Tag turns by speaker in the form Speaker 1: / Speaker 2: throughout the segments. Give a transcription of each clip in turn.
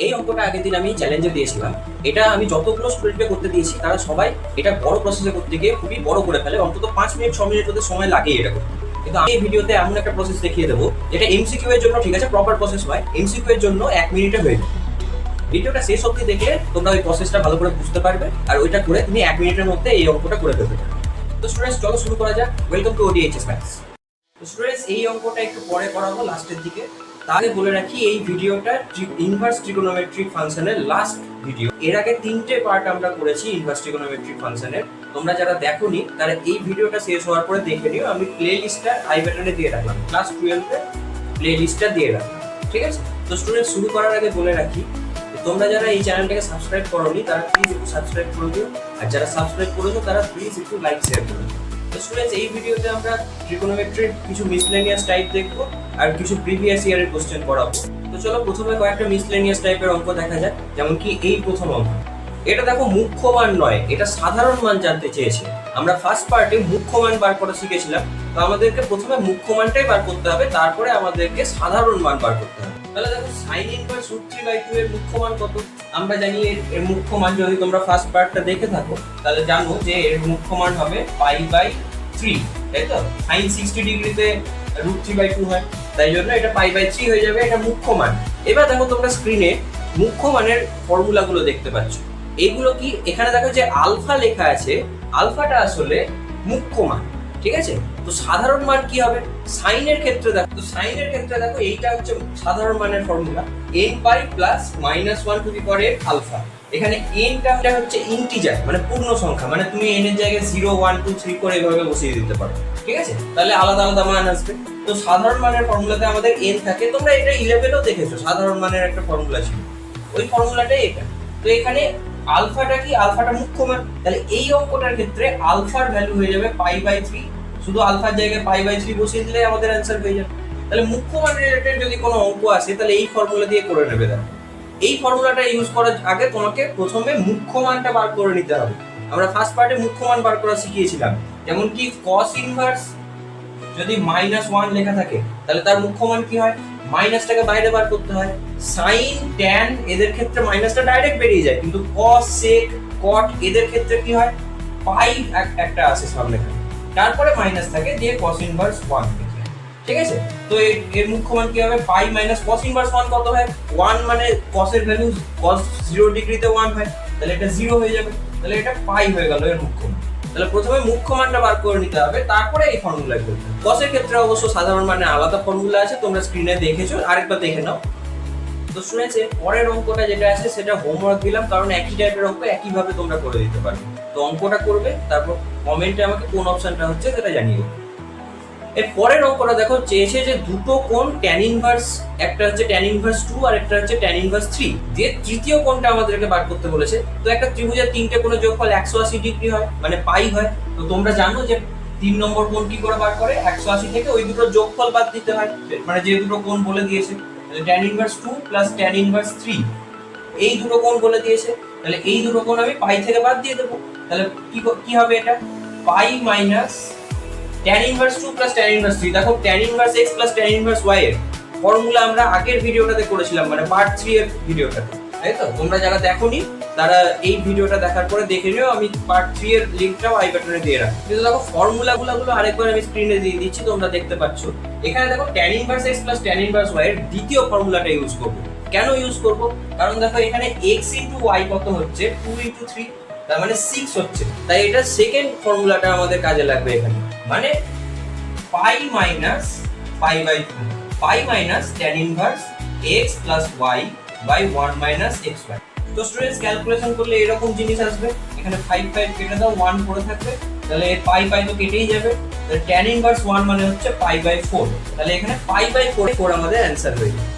Speaker 1: এই অঙ্কটা আগের দিন আমি চ্যালেঞ্জে দিয়েছিলাম। এটা আমি যতগুলো স্টুডেন্টকে করতে দিয়েছি তারা সবাই এটা বড় প্রসেসে করতে গিয়ে খুবই বড় করে ফেলে, অন্তত 5 মিনিট 6 মিনিট ওদের সময় লাগে এটা করতে। কিন্তু আমি এই ভিডিওতে এমন একটা প্রসেস দেখিয়ে দেবো যেটা এমসিকিউ এর জন্য ঠিক আছে, প্রপার প্রসেস নয়, এমসিকিউ এর জন্য 1 মিনিটে হয়ে যাবে। ভিডিওটা শেষ অবধি দেখলে তোমরা ওই প্রসেসটা ভালো করে বুঝতে পারবে আর ওইটা করে তুমি 1 মিনিটের মধ্যে এই অঙ্কটা করে ফেলতে পারবে। তো স্টুডেন্টস চলো শুরু করা যাক। Welcome to ODHS maths. তো স্টুডেন্টস এই অঙ্কটা একটু পরে করাবো লাস্টের দিকে। তাহলে বলে রাখি এই ভিডিওটা ইনভার্স ট্রিগোনোমেট্রিক ফাংশনের লাস্ট ভিডিও। এর আগে 3টে পার্ট আমরা করেছি ইনভার্স ট্রিগোনোমেট্রিক ফাংশনের। তোমরা যারা দেখোনি তারা এই ভিডিওটা শেষ হওয়ার পরে দেখে নিও। আমি প্লে লিস্টটা আই বাটনে দিয়ে রাখলাম, ক্লাস 12 এর প্লে লিস্টটা দিয়ে রাখলাম, ঠিক আছে? তো স্টুডেন্ট শুরু করার আগে বলে রাখি তোমরা যারা এই চ্যানেলটাকে সাবস্ক্রাইব করোনি তারা প্লিজ একটু সাবস্ক্রাইব করে দিও, আর যারা সাবস্ক্রাইব করেছো তারা প্লিজ একটু লাইক শেয়ার করো। তো স্টুডেন্টস এই ভিডিওতে আমরা ট্রিগোনোমেট্রির কিছু মিসলেনিয়াস টাইপ দেখবো আর কিছু প্রিভিয়াস ইয়ারের কোশ্চেন পড়াবো। তো চলো প্রথমে কয়েকটা মিসলেনিয়াস টাইপের অঙ্ক দেখা যাক। যেমন কি এই প্রথম অঙ্ক, এটা দেখো মুখ্য মান নয়, এটা সাধারণ মান জানতে চেয়েছে। আমরা ফার্স্ট পার্টে মুখ্য মান বার করা শিখেছিলাম, তো আমাদেরকে প্রথমে মুখ্য মানটাই বার করতে হবে, তারপরে আমাদেরকে সাধারণ মান বার করতে হবে। তাহলে দেখো sin ইনভার্স √3/2 এর মুখ্য মান কত? আমরা জানি এর মুখ্য মান, যদি তোমরা ফার্স্ট পার্টটা দেখে থাকো তাহলে জানো যে এর মুখ্য মান হবে π/3, তাই তো? sin 60 ডিগ্রিতে √3/2 হয়, তাই জন্য এটা π/3 হয়ে যাবে, এটা মুখ্য মান। এবার দেখো তোমরা স্ক্রিনে মুখ্য মানের ফর্মুলাগুলো দেখতে পাচ্ছ। এইগুলো কি? এখানে দেখো যে আলফা লেখা আছে, আলফাটা আসলে মুখ্য মান, ঠিক আছে? তো সাধারণ মান কি হবে সাইনের ক্ষেত্রে? দেখো তো সাইনের ক্ষেত্রে দেখো এইটা হচ্ছে সাধারণ মানের formula, n π plus -1 to the power n alpha. এখানে n টা হচ্ছে ইন্টিজার, মানে পূর্ণ সংখ্যা, মানে তুমি n এর জায়গায় 0 1 2 3 করে এভাবে বসিয়ে দিতে পারো, ঠিক আছে? তাহলে আলাদা আলাদা মান আসবে। তো সাধারণ মানের ফর্মুলাতে আমাদের n থাকে, তোমরা এটা 11এও দেখেছো, সাধারণ মানের একটা ফর্মুলা ছিল, ওই ফর্মুলাটাই এটা। তো এখানে আলফাটা কি? আলফাটা মুখ্য মান, তাহলে এই অঙ্কটার ক্ষেত্রে আলফার ভ্যালু হয়ে যাবে π/3। শুধু আলফার জায়গায় π/3 বসিয়ে দিলে আমাদের অ্যানসার হয়ে যাবে। তাহলে মুখ্য মান রিলেটেড যদি কোনো অঙ্ক আসে তাহলে এই ফর্মুলা দিয়ে করে নেবে। দেখো এই ফর্মুলাটা ইউজ করার আগে তোমাকে প্রথমে মুখ্য মানটা বার করে নিতে হবে। আমরা ফার্স্ট পার্টে মুখ্য মান বার করা শিখিয়েছিলাম। যেমন কি cos ইনভার্স যদি -1 লেখা থাকে তাহলে তার মুখ্য মান কি হয়? মাইনাসটাকে বাইরে বার করতে হয়। sin tan এদের ক্ষেত্রে মাইনাসটা ডাইরেক্ট বেরিয়ে যায়, কিন্তু cos sec cot এদের ক্ষেত্রে কি হয়? পাই একটা আছে সামনে, তারপরে মাইনাস থাকে, দিয়ে cos ইনভার্স 1, ঠিক আছে? তো এর মুখ্য মান কি হবে? পাই মাইনাস cos ইনভার্স 1 কত হয়? 1 মানে cos এর ভ্যালু cos 0 ডিগ্রিতে 1 হয়, তাহলে এটা 0 হয়ে যাবে, তাহলে এটা পাই হয়ে গেল এর মুখ্য মান। তাহলে প্রথমে মুখ্য মানটা বার করে নিতে হবে, তারপরে এই ফর্মুলা করতে হবে। cos এর ক্ষেত্রে অবশ্য সাধারণ মানে আলাদা ফর্মুলা আছে, তোমরা স্ক্রিনে দেখেছো, আরেকবার দেখে নাও। তো শুনেছে পরের অঙ্কটা যেটা আছে সেটা হোমওয়ার্ক দিলাম, কারণ একই টাইপের অঙ্ক একই ভাবে তোমরা করে দিতে পারবে। তো অঙ্কটা করবে, তারপর কমেন্টে আমাকে কোন অপশনটা হচ্ছে সেটা জানিয়ে দেবে। এর পরের অঙ্কটা দেখো, চেয়েছে যে দুটো কোণ tan ইনভার্স, একটা হচ্ছে tan ইনভার্স 2 আর একটা হচ্ছে tan ইনভার্স 3, যে তৃতীয় কোণটা আমাদেরকে বার করতে বলেছে। তো একটা ত্রিভুজের 3টে কোণের যোগফল 180 ডিগ্রি হয়, মানে পাই হয়। তো তোমরা জানো যে 3 নম্বর কোণ কি করে বার করে? 180 থেকে ওই দুটোর যোগফল বাদ দিতে হয়, মানে যে দুটো কোণ বলে দিয়েছে, tan inverse 2 plus tan inverse 3, এই দুটো কোণ বলে দিয়েছে। তাহলে এই দুটো কোণ আমি পাই থেকে বাদ দিয়ে দেবো। তাহলে কি হবে? এটা pi minus tan inverse 2 plus tan inverse 3। দেখো tan inverse x plus tan inverse y এর ফর্মুলা আমরা আগের ভিডিওটাতে করেছিলাম, মানে পার্ট 3 এর ভিডিওটাতে, তাই তো? তোমরা যারা দেখোনি তারা এই ভিডিওটা দেখার পরে দেখে নিও, আমি পার্ট 3 এর লিংকটাও আই বাটনে দিয়ে রাখছি। কিন্তু দেখো ফর্মুলাগুলো আরেকবার আমি স্ক্রিনে দিয়ে দিচ্ছি, তোমরা দেখতে পাচ্ছ। এখানে দেখো tan inverse x plus tan inverse y এর দ্বিতীয় ফর্মুলাটা ইউজ করব। কেন ইউজ করব? কারণ দেখো এখানে x y কত হচ্ছে? 2 3, তার মানে 6 হচ্ছে, তাই এটা সেকেন্ড ফর্মুলাটা আমাদের কাজে লাগবে এখানে, মানে pi minus π/2, pi minus tan inverse x plus y by 1 minus xy। তো স্টুডেন্টস ক্যালকুলেশন করলে এরকম জিনিস আসবে। এখানে 5 কেটে দাও, 1 পড়ে থাকবে, তাহলে পাই তো কেটেই যাবে। তাহলে tan ইনভার্স 1 মানে হচ্ছে π/4, তাহলে এখানে π/4 আমাদের অ্যানসার হয়ে যাবে।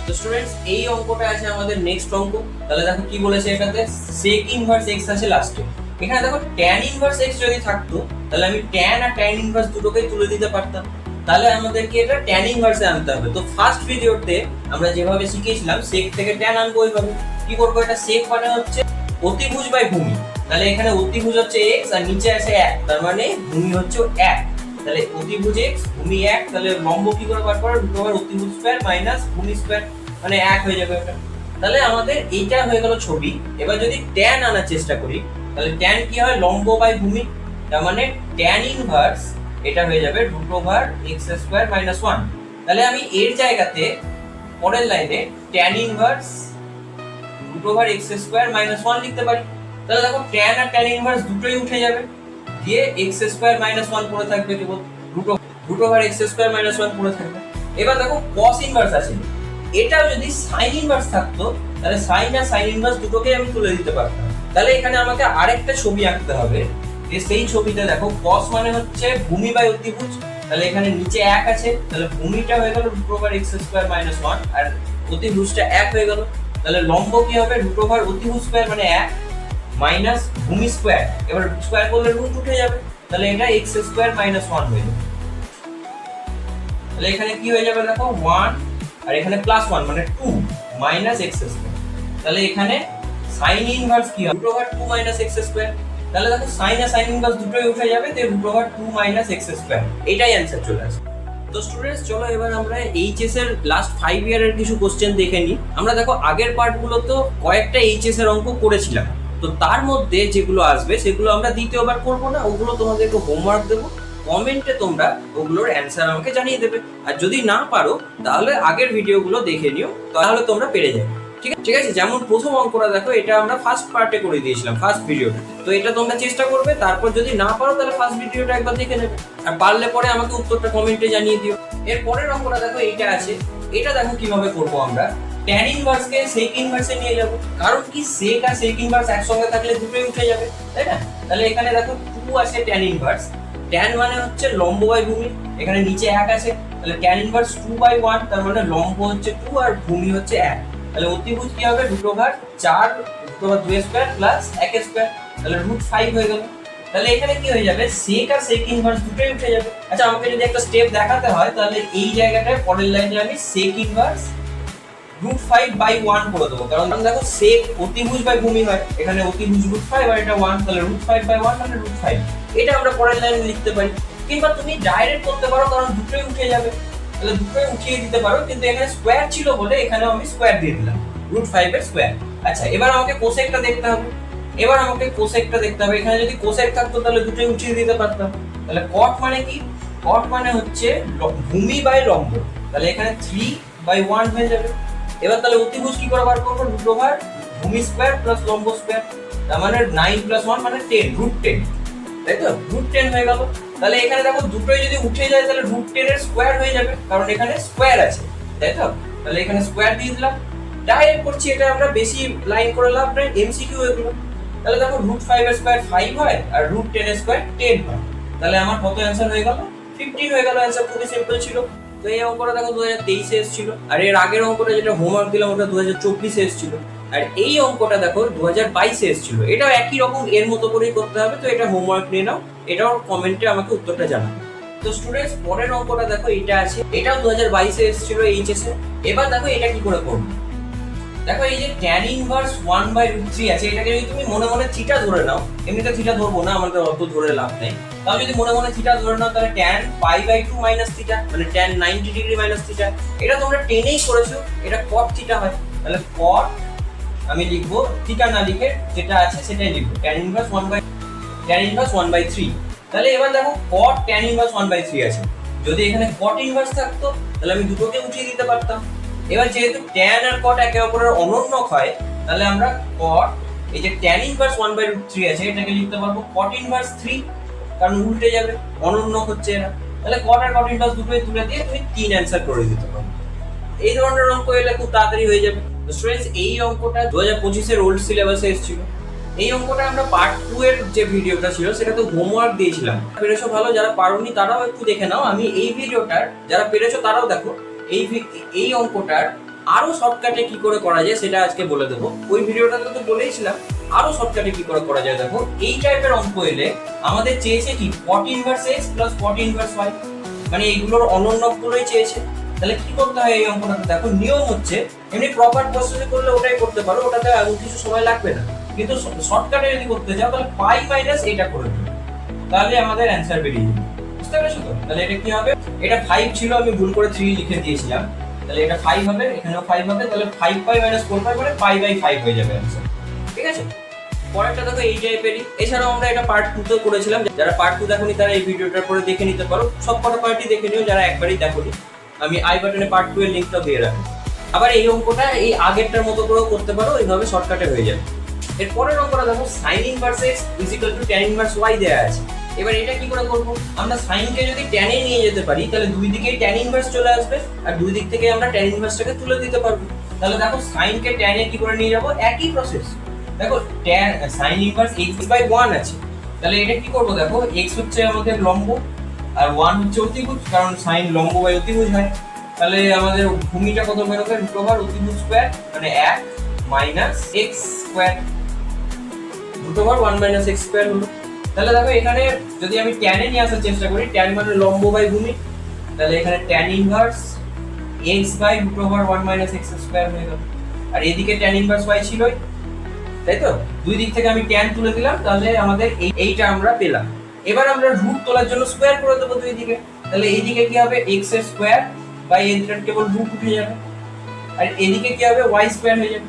Speaker 1: তো স্টুডেন্টস এই অঙ্কটা আছে আমাদের নেক্সট অঙ্ক। তাহলে দেখো কি বলেছে এটাতে, sec ইনভার্স x আছে লাস্টে। এখানে দেখো tan ইনভার্স x যদি থাকতো তাহলে আমি tan আর tan ইনভার্স দুটোকেই তুলে দিতে পারতাম, তাহলে আমাদেরকে এটা tan ইনভার্সে আনতে হবে। তো ফার্স্ট ভিডিওতে আমরা যেভাবে শিখিয়েছিলাম sec থেকে tan আনবো, ওইভাবে কি করবো? এটা sec মানে হচ্ছে অতিভুজ বাই ভূমি, তাহলে এখানে অতিভুজ হচ্ছে x আর নিচে আছে 1, তার মানে ভূমি হচ্ছে 1। তাহলে অতিভুজ x ভূমি 1, তাহলে লম্ব কি করে বার করা? √অতিভুজ স্কয়ার মাইনাস ভূমি স্কয়ার, মানে 1 হয়ে যাবে এটা। তাহলে আমাদের এইটা হয়ে গেল ছবি। এবার যদি ট্যান আনার চেষ্টা করি, তাহলে ট্যান কি হয়, লম্ব বাই ভূমি, তার মানে ট্যান ইনভার্স এটা হয়ে যাবে √(x² - 1). তাহলে আমি এর জায়গাতে পরের লাইনে ট্যান ইনভার্স √(x² - 1) লিখতে পারি। তাহলে দেখো ট্যান আর ট্যান ইনভার্স দুটোই উঠে যাবে, দিয়ে x² - 1 পড়ে থাকবে, কেবল √(x² - 1 পড়ে থাকবে। এবার দেখো cos ইনভার্স আছে, এটাও যদি sin ইনভার্স থাকতো তাহলে sin আর sin ইনভার্স দুটোকে আমি তুলে দিতে পারতাম। তাহলে এখানে আমাকে আরেকটা ছবি আঁকতে হবে, যে সেই ছবিতে দেখো cos মানে হচ্ছে ভূমি বাই অতিভুজ, তাহলে এখানে নিচে 1 আছে, তাহলে ভূমিটা হয়ে গেল √(x² - 1) আর অতিভুজটা 1 হয়ে গেল। তাহলে লম্ব কি হবে, √(অতিভুজ² মানে 1 মাইনাস ভূমি স্কয়ার, এবার স্কয়ার করলে রুট উঠে যাবে, তাহলে এটা x² - 1 হয়ে যাবে। তাহলে এখানে কি হয়ে যাবে দেখো 1 আর এখানে +1 মানে 2 মাইনাস x²। তাহলে এখানে sin ইনভার্স কি হবে, √2 - x²। তাহলে দেখো sin আর sin ইনভার্স দুটোই উঠে যাবে, তাই √2 - x², এটাই অ্যানসার চলে আসে। তো স্টুডেন্টস চলো এবার আমরা এইচএস এর লাস্ট 5 ইয়ারের কিছু কোশ্চেন দেখে নিই। আমরা দেখো আগের পার্টগুলো তো কয়েকটা এইচএস এর অঙ্ক করেছিলাম, তো তার মধ্যে যেগুলো আসবে সেগুলো আমরা দ্বিতীয়বার করব না, ওগুলো তোমাদেরকে হোমওয়ার্ক দেবো, কমেন্টে তোমরা ওগুলোর অ্যানসার আমাকে জানিয়ে দেবে। আর যদি না পারো তাহলে আগের ভিডিওগুলো দেখে নিও, তাহলে তোমরা পেরে যাবে। ঠিক আছে, যেমন প্রথম অঙ্কটা দেখো, এটা আমরা ফার্স্ট পার্টে করে দিয়েছিলাম, ফার্স্ট ভিডিওটা, তো এটা তোমরা চেষ্টা করবে, তারপর যদি না পারো তাহলে ফার্স্ট ভিডিওটা একবার দেখে নেবে, আর পারলে পরে আমাকে উত্তরটা কমেন্টে জানিয়ে দিও। এর পরের অঙ্কটা দেখো, এইটা আছে, এটা দেখো কিভাবে করবো আমরা। ট্যান ইনভার্সকে সেক ইনভার্সে নিয়ে যাব, কারণ কি সেক আর সেক ইনভার্স একসঙ্গে থাকলে দুটোই উঠে যাবে, তাই না? তাহলে এখানে দেখো 2 আছে ট্যান ইনভার্স, ট্যান মানে হচ্ছে লম্ব বাই ভূমি, এখানে নিচে 1 আছে, তাহলে ট্যান ইনভার্স 2/1, তার মানে লম্ব হচ্ছে 2 আর ভূমি হচ্ছে 1। তাহলে অতিভুজ কি হবে, √4 √2² + 1², তাহলে √5 হয়ে গেল। তাহলে এখানে কি হয়ে যাবে, সেক আর সেক ইনভার্স দুটোই উঠে যাবে। আচ্ছা, আমাকে যদি একটা স্টেপ দেখাতে হয় তাহলে এই জায়গাটায় পরের লাইনে আমি সেক ইনভার্স √5/1 করে দেবো, কারণ দেখো সেক অতিভুজ বাই ভূমি হয়, এখানে অতিভুজ √5 আর এটা 1, তাহলে √5/1 মানে √5, এটা আমরা পরের লাইনে লিখতে পারি। কিংবা তুমি ডাইরেক্ট করতে পারো, কারণ দুটোই উঠে যাবে, তাহলে দুটোই উঠিয়ে দিতে পারো, কিন্তু এখানে স্কয়ার ছিল বলে এখানে আমি স্কয়ার দিয়ে দিলাম, √5 এর স্কয়ার। আচ্ছা, এবার আমাকে কোসেকটা দেখতে হবে, এখানে যদি কোসেক থাকতো তাহলে দুটোই উঠিয়ে দিতে পারতাম। তাহলে কট মানে কি, কট মানে হচ্ছে ভূমি বাই লম্ব, তাহলে এখানে 3/1 হয়ে যাবে। এবার তাহলে অতিভুজ কি করে বার করবো, √ভূমি স্কয়ার প্লাস লম্ব স্কয়ার, তার মানে 9 + 1 মানে 10, √10, তাই তো, √10 হয়ে গেল। তাহলে এখানে দেখো দুটোই যদি উঠে যায় তাহলে √10 এর স্কয়ার হয়ে যাবে, কারণ এখানে স্কয়ার আছে, তাই তো। তাহলে এখানে স্কয়ার দিয়ে দিলাম, ডাইরেক্ট করছি, এটা আমরা বেশি লাইন করে লাভ নাই, এমসিকিউ এগুলো। তাহলে দেখো √5 এর স্কয়ার 5 হয় আর √10 এর স্কয়ার 10 হয়, তাহলে আমার কত অ্যানসার হয়ে গেল, 15 হয়ে গেল। অ্যানসার খুবই সিম্পল ছিল। তো এই অঙ্কটা দেখো 2023 এ এসেছিল, আর এর আগের অঙ্কটা যেটা হোমওয়ার্ক দিলাম ওটা 2024 এ এসেছিল, আর এই অঙ্কটা দেখো 2022 এ এসেছিল। এটাও একই রকম এর মতো করেই করতে হবে, তো এটা হোমওয়ার্ক নিয়ে নাও, এটাও কমেন্টে আমাকে উত্তরটা জানাও। তো স্টুডেন্টস পরের অঙ্কটা দেখো, এটা আছে, এটাও 2022 এ এসেছিল এইচএস এ। এবার দেখো এটা কি করে করব। দেখো এই যে tan ইনভার্স 1/√3 আছে, এটাকে যদি তুমি মনে মনে থিটা ধরে নাও, এমনিতে থিটা ধরবো না, আমাদের অত ধরে লাভ নেই, তাহলে যদি মনে মনে থিটা ধরে নাও তাহলে tan π/2 মাইনাস থিটা মানে tan 90 ডিগ্রি মাইনাস থিটা, এটা তোমরা টেনেই করেছো, এটা cot থিটা হয়। তাহলে cot আমি লিখবো, থিটা না লিখে যেটা আছে সেটাই লিখবো, tan ইনভার্স 1/3। তাহলে এবার দেখো cot tan ইনভার্স 1/3 আছে, যদি এখানে cot ইনভার্স থাকতো তাহলে আমি দুটোকে উঠিয়ে দিতে পারতাম। এবার যেহেতু tan আর cot একে অপরের অনন্যক হয়, তাহলে আমরা cot, এই যে tan ইনভার্স 1/√3 আছে এটাকে লিখতে পারবো cot ইনভার্স 3, কারণ উল্টে যাবে, অনন্যক হচ্ছে এরা। তাহলে cot আর cot ইনভার্স দুটোই তুলে দিয়ে তুমি 3 অ্যানসার করে দিতে পারো। এই ধরনের অঙ্ক এলে খুব তাড়াতাড়ি হয়ে যাবে। তো স্টুডেন্টস এই অঙ্কটা 2025 এর ওল্ড সিলেবাসে এসেছিল। এই অঙ্কটা আমরা পার্ট 2 এর যে ভিডিওটা ছিল সেটা তো হোমওয়ার্ক দিয়েছিলাম, পেরেছো ভালো, যারা পারোনি তারাও একটু দেখে নাও। আমি এই ভিডিওটার, যারা পেরেছো তারাও দেখো, এই অঙ্কটার আরো শর্টকাটে কি করে করা যায় সেটা আজকে বলে দেবো। ওই ভিডিওটাতে তো বলেইছিলাম, আরো শর্টকাটে কি করে করা যায় দেখো। এই টাইপের অঙ্ক এলে আমাদের চেয়েছে কি cot inverse x plus cot inverse y, মানে এইগুলোর অনন্যকগুলোই চেয়েছে। তাহলে কি করতে হয় এই অঙ্কটাতে, দেখো নিয়ম হচ্ছে, এমনি প্রপার প্রসেসে করলে ওটাই করতে পারো, ওটাতে আর কিছু সময় লাগবে না, কিন্তু শর্টকাটে যদি করতে চাও তাহলে পাই মাইনাস এটা করে দেবে, তাহলে আমাদের অ্যানসার বেরিয়ে যাবে। বুঝতে পেরেছো তো? তাহলে এটা কি হবে, এটা 5 ছিল, আমি ভুল করে 3 লিখে দিয়েছিলাম, তাহলে এটা 5 হবে, এখানেও 5 হবে, তাহলে 5 পাই মাইনাস 4 পাই মানে পাই বাই 5 হয়ে যাবে आंसर। ঠিক আছে, পরেরটা দেখো এই টাইপেরই। এছাড়াও আমরা এটা পার্ট 2 তে করেছিলাম, যারা পার্ট 2 দেখোনি তারা এই ভিডিওটার পরে দেখে নিতে পারো, সব কটা পার্টই দেখে নিও যারা একবারই দেখোনি। আমি আই বাটনে পার্ট 2 এর লিংকটা দিয়ে রাখবো। আবার এই অঙ্কটা এই আগেরটার মতো করেও করতে পারো, এইভাবে শর্টকাটে হয়ে যাবে। এর পরের অঙ্কটা দেখো sin inverse x tan inverse y দেয়া আছে। এবার এটা কি করে করব, আমরা sin কে যদি tan এ নিয়ে যেতে পারি তাহলে দুই দিকেই tan ইনভার্স চলে আসবে, আর দুই দিক থেকে আমরা tan ইনভার্সটাকে তুলে দিতে পারবো। তাহলে দেখো sin কে tan এ কি করে নিয়ে যাব, একই প্রসেস। দেখো tan sin ইনভার্স x/1 আছে, তাহলে এটা কি করব, দেখো x হচ্ছে আমাদের লম্ব আর 1 হচ্ছে অতিভুজ, কারণ sin লম্ব বাই অতিভুজ হয়। তাহলে আমাদের ভূমিটা কত বেরোবে, √ওভার অতিভুজ স্কয়ার মানে 1 minus x square, √over 1 minus x square হলো। তাহলে দেখো এখানে যদি আমি tan এ নিয়ে আসার চেষ্টা করি, tan মানে লম্ব বাই ভূমি, তাহলে এখানে tan inverse x by √over 1 minus x square হয়ে গেল। আর এদিকে tan ইনভার্স y ছিলই, তাই তো? দুই দিক থেকে আমি tan তুলে দিলাম, তাহলে আমাদের এইটা আমরা পেলাম। এবার আমরা রুট তোলার জন্য স্কয়ার করে দেব দুই দিকে, তাহলে এইদিকে কি হবে x এর স্কয়ার বাই এর কেবল রুট উঠে যাবে, আর এদিকে কি হবে y স্কয়ার হয়ে যাবে,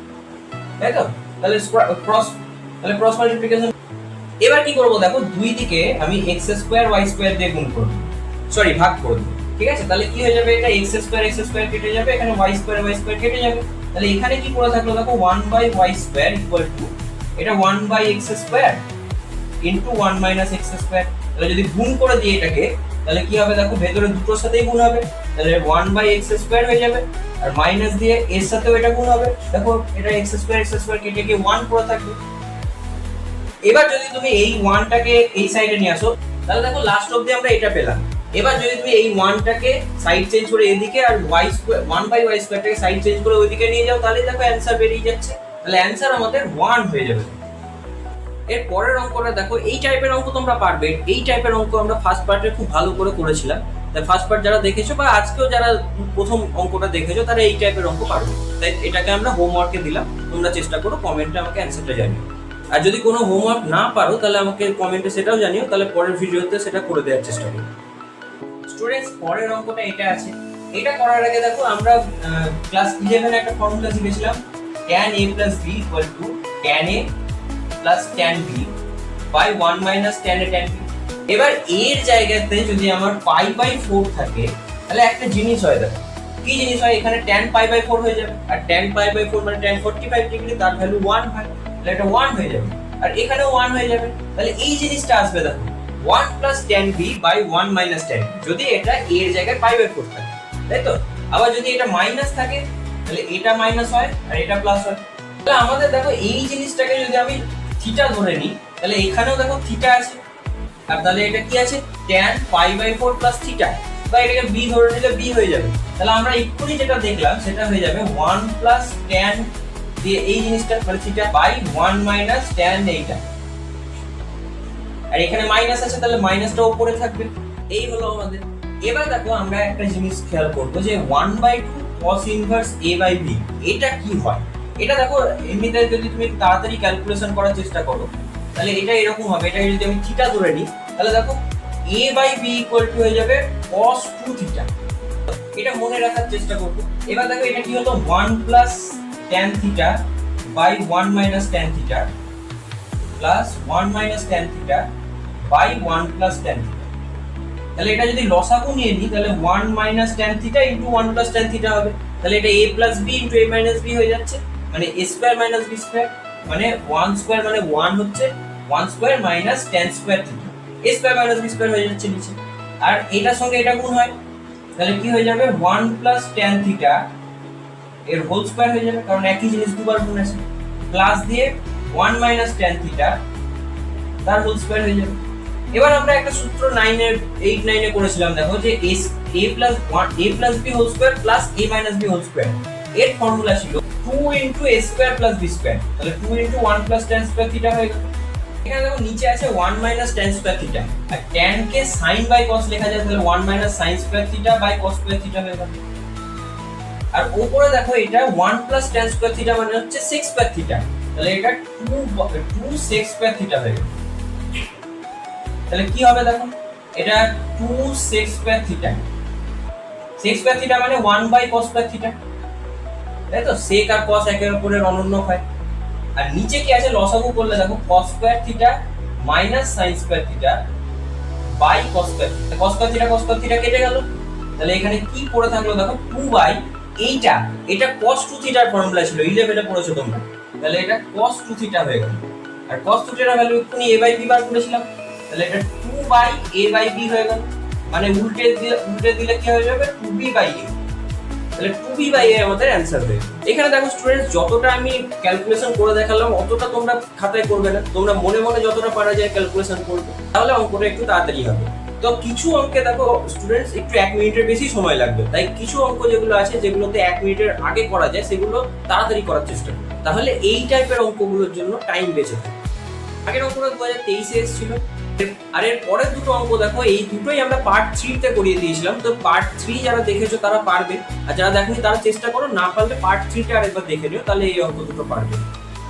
Speaker 1: তাই তো? তাহলে ক্রস মাল্টিপ্লিকেশন। এবার কি করব, দেখো দুই দিকে আমি x স্কয়ার y স্কয়ার দিয়ে গুণ করব, সরি ভাগ করব। ঠিক আছে, তাহলে কি হয়ে যাবে, এটা x স্কয়ার কেটে যাবে, এখানে y স্কয়ার কেটে যাবে। তাহলে এখানে কি পড়ে থাকলো, দেখো 1/y স্কয়ার ইকুয়াল টু এটা 1/x square into 1 minus x square. তাহলে যদি গুণ করে দিই এটাকে, তাহলে কি হবে, দেখো ভেতরে দুটোর সাথেই গুণ হবে, তাহলে 1/x স্কয়ার হয়ে যাবে, আর মাইনাস দিয়ে এর সাথেও এটা গুণ হবে। দেখো এটা x স্কয়ার কেটে গিয়ে 1 পড়ে থাকবে। এবার যদি তুমি এই 1টাকে এই সাইডে নিয়ে আসো, তাহলে দেখো লাস্ট অবধি আমরা এটা পেলাম। এবার যদি তুমি এই 1টাকে সাইড চেঞ্জ করে এদিকে আর y স্কয়ার 1/y স্কয়ারটাকে সাইড চেঞ্জ করে ওইদিকে নিয়ে যাও, তাহলে দেখো অ্যানসার বেরিয়ে যাচ্ছে। তাহলে অ্যানসার আমাদের 1 হয়ে যাবে। এর পরের অঙ্কটা দেখো, এই টাইপের অঙ্ক তোমরা পারবে। এই টাইপের অঙ্ক আমরা ফার্স্ট পার্টে খুব ভালো করে করেছিলাম, তাই ফার্স্ট পার্ট যারা দেখেছো বা আজকেও যারা প্রথম অঙ্কটা দেখেছো তারা এই টাইপের অঙ্ক পারবে। তাই এটাকে আমরা হোমওয়ার্কে দিলাম, তোমরা চেষ্টা করো কমেন্টে আমাকে অ্যানসারটা জানিও। আর যদি কোনো হোমওয়ার্ক না পারো তাহলে আমাকে কমেন্টে সেটাও জানিও, তাহলে পরের ভিডিওতে সেটা করে দেওয়ার চেষ্টা করব। স্টুডেন্টস, পরের অঙ্কটা এটা আছে। এটা করার আগে দেখো আমরা ক্লাস 11 এ একটা ফর্মুলা শিখেছিলাম, tan a plus b equal to tan a plus tan b by 1 minus tan a tan b। এবার এর জায়গাতে যদি আমার π/4 থাকে, তাহলে একটা জিনিস হয়, দেখো কি জিনিস হয়, এখানে tan π/4 হয়ে যাবে, আর tan π/4 মানে tan 45 ডিগ্রি, তার ভ্যালু 1 হয়, তাহলে এটা 1 হয়ে যাবে, আর এখানেও 1 হয়ে যাবে। তাহলে এই জিনিসটা আসবে, দেখো 1 plus tan b by 1 minus tan b, যদি এটা এর জায়গায় π/4 থাকে, তাই তো? আবার যদি এটা মাইনাস থাকে তাহলে এটা মাইনাস হয় আর এটা প্লাস হয়। তাহলে আমাদের দেখো এই জিনিসটাকে যদি আমি থিটা ধরে নিই, তাহলে এখানেও দেখো থিটা আছে, আর তাহলে এটা কি আছে, tan π/4 plus থিটা, বা এটাকে b ধরে নিলে b হয়ে যাবে। তাহলে আমরা এক্ষুনি যেটা দেখলাম সেটা হয়ে যাবে 1 plus tan দিয়ে এই জিনিসটা মানে থিটা বাই 1 মাইনাস tan এইটা, আর এখানে মাইনাস আছে তাহলে মাইনাসটা উপরে থাকবে। এই হলো আমাদের। এবার দেখো আমরা একটা জিনিস খেয়াল করব যে 1/2 cos ইনভার্স a/b এটা কি হয়। এটা দেখো এমনিতে যদি তুমি তাড়াতাড়ি ক্যালকুলেশন করার চেষ্টা করো তাহলে এটা এরকম হবে। এটা যদি আমি থিটা ধরে নিই তাহলে দেখো a/b = হয়ে যাবে cos 2 থিটা। এটা মনে রাখার চেষ্টা করব। এবার দেখো এটা কি হলো 1 plus tan theta by 1 minus tan theta plus 1 minus tan theta by 1 plus tan theta. তাহলে এটা যদি লসাগু নিয়ে নিই তাহলে 1 minus tan theta into 1 plus tan theta হবে। তাহলে এটা a plus b into a minus b হয়ে যাচ্ছে, মানে a square minus b square, মানে 1 square মানে 1 হচ্ছে 1 square minus tan square theta, a square minus b square হয়ে যাচ্ছে নিচে। আর এটার সঙ্গে এটা গুণ হয় তাহলে কি হয়ে যাবে 1 plus tan থিটা এর হোল স্কয়ার হয়ে যাবে, কারণ একই জিনিস দুবার গুণ আছে, প্লাস দিয়ে 1 minus tan থিটা তার হোল স্কয়ার হয়ে যাবে। এবার আমরা একটা সূত্র 9 এর 8 9 এ করেছিলাম, দেখো যে a plus b whole square plus a minus b whole square, এর ফর্মুলা ছিল 2 into a square plus b square, তাহলে 2 into 1 plus tan square theta হয়ে গেল। এখানে দেখো নিচে আছে 1 minus tan square থিটা, আর tan কে sin by cos লেখা যায়, তাহলে 1 minus sin square theta by cos square theta হয়ে গেল। আর উপরে দেখো এটা 1 plus tan square থিটা মানে হচ্ছে sec square থিটা, তাহলে এটা 2 sec square থিটা হয়ে গেল। তাহলে কি হবে দেখো এটা 2 sec square theta sec square theta মানে 1/cos স্কয়ার থিটা, তাই তো? sec আর cos একের অপরের অনন্য হয়। আর নিচে কি আছে লসাগু করলে দেখো cos square theta minus sin square theta by cos square theta. cos square theta কেটে গেল, তাহলে এখানে কি পড়ে থাকলো দেখো 2 বাই এটা cos 2 থিটার ফর্মুলা ছিল 11 এ পড়েছো তোমরা, তাহলে এটা cos 2 থিটা হয়ে গেল। আর cos 2 থিটার ভ্যালু এক্ষুনি a বাই b বার করেছিলাম, তাহলে এটা 2 বাই a বাই b হয়ে গেল। মানে উল্টে দিলে কি হয়ে যাবে 2b বাই a, তাহলে 2b বাই a আমাদের অ্যানসার হয়ে গেল। এখানে দেখো স্টুডেন্টস, যতটা আমি ক্যালকুলেশন করে দেখালাম অতটা তোমরা খাতায় করবে না, তোমরা মনে মনে যতটা পারা যায় ক্যালকুলেশন করবে, তাহলে অঙ্কটা একটু তাড়াতাড়ি হবে। তো কিছু অঙ্কে দেখো স্টুডেন্টস একটু 1 মিনিটের বেশি সময় লাগবে, তাই কিছু অঙ্ক যেগুলো আছে যেগুলোতে 1 মিনিটের আগে করা যায় সেগুলো তাড়াতাড়ি করার চেষ্টা করো, তাহলে এই টাইপের অঙ্কগুলোর জন্য টাইম বেঁচে থাকে। আগের অঙ্কটা 2023 এ এসেছিল, আর এর পরের দুটো অঙ্ক দেখো এই দুটোই আমরা পার্ট 3 তে করিয়ে দিয়েছিলাম। তো পার্ট 3 যারা দেখেছো তারা পারবে, আর যারা দেখনি তারা চেষ্টা করো, না পারলে পার্ট 3 টা আরেকবার দেখে নিও, তাহলে এই অঙ্ক দুটো পারবে।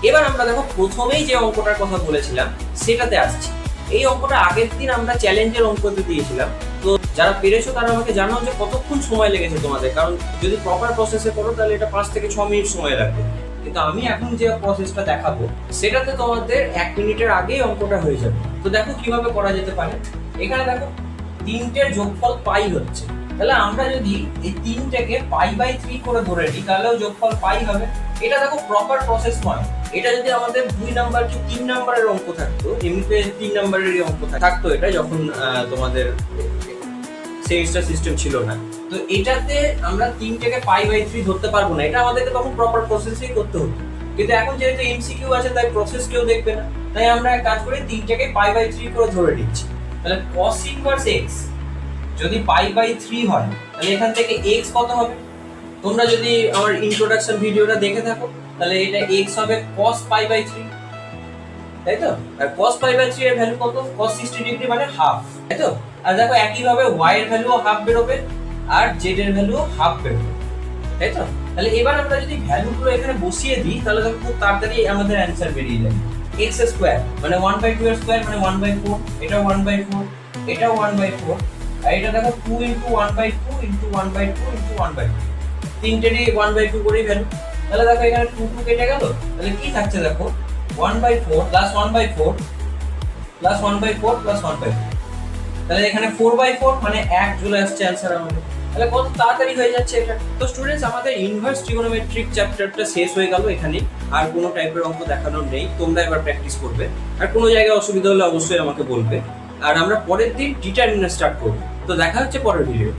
Speaker 1: এবার আমরা দেখো প্রথমেই যে অঙ্কটার কথা বলেছিলাম সেটাতে আসছি। এই অঙ্কটা আগের দিন আমরা চ্যালেঞ্জের অঙ্কতে দিয়েছিলাম, তো যারা পেরেছো তারা আমাকে জানাও যে কতক্ষণ সময় লেগেছে তোমাদের, কারণ যদি প্রপার প্রসেসে করো তাহলে এটা 5 থেকে 6 মিনিট সময় লাগবে, কিন্তু আমি এখন যে প্রসেসটা দেখাবো সেটাতে তোমাদের 1 মিনিটের আগেই অঙ্কটা হয়ে যাবে। তো দেখো কিভাবে করা যেতে পারে। এখানে দেখো তিনটের যোগফল পাই হচ্ছে, তাহলে আমরা যদি এই তিনটাকে পাই বাই 3 করে ধরে নিই তাহলেও যোগফল পাই হবে। এটা দেখো প্রপার প্রসেস নয়, এটা যদি আমাদের 2 নাম্বার কি 3 নাম্বারের অঙ্ক থাকতো, এমনিতে 3 নাম্বারেরই অঙ্ক থাকতো এটা যখন তোমাদের সেমিস্টার সিস্টেম ছিল না, তো এটাতে আমরা 3টাকে পাই বাই 3 ধরতে পারবো না, এটা আমাদেরকে তখন প্রপার প্রসেসই করতে হতো। কিন্তু এখন যেহেতু এমসিকিউ আছে তাই প্রসেস কেউ দেখবে না, তাই আমরা এক কাজ করি 3টাকে পাই বাই 3 করে ধরে নিচ্ছি। তাহলে cos ইনভার্স x যদি পাই বাই 3 হয় তাহলে এখান থেকে x কত হবে? তোমরা যদি আমার ইন্ট্রোডাকশন ভিডিওটা দেখে থাকো তাহলে এটা x হবে cos পাই বাই 3, তাই তো? আর cos পাই বাই 3 এর ভ্যালু কত? cos 60 ডিগ্রি মানে হাফ, তাই তো? আর দেখো একই ভাবে y এর ভ্যালুও হাফ বেরোবে আর z এর ভ্যালুও হাফ বেরোবে, তাই তো? তাহলে এবার আমরা যদি ভ্যালুগুলো এখানে বসিয়ে দিই তাহলে দেখো খুব তাড়াতাড়ি আমাদের অ্যানসার বেরিয়ে যাবে। x স্কয়ার মানে 1/2 এর স্কয়ার মানে 1/4, এটা 1/4, এটা 1/4, আর এটা দেখো 2 * 1/2 * 1/2 * 1/2, তিনটেরই 1/2 করেই ভ্যালু। তাহলে দেখো এখানে 2 2 কেটে গেল, তাহলে কি থাকছে দেখো 1/4 + 1/4 + 1/4 + 1/4, তাহলে এখানে 4/4 মানে 1 চলে আসছে অ্যানসার আমাদের। তাহলে কত তাড়াতাড়ি হয়ে যাচ্ছে এটা। তো স্টুডেন্টস, আমাদের ইনভার্স ট্রিগোনোমেট্রিক চ্যাপ্টারটা শেষ হয়ে গেল এখানে, আর কোনো টাইপের অঙ্ক দেখানোর নেই, তোমরা এবার প্র্যাকটিস করবে, আর কোনো জায়গায় অসুবিধা হলে অবশ্যই আমাকে বলবে, আর আমরা পরের দিন ডিটারমিনেন্ট স্টার্ট করব। তো দেখা হচ্ছে পরের ভিডিও।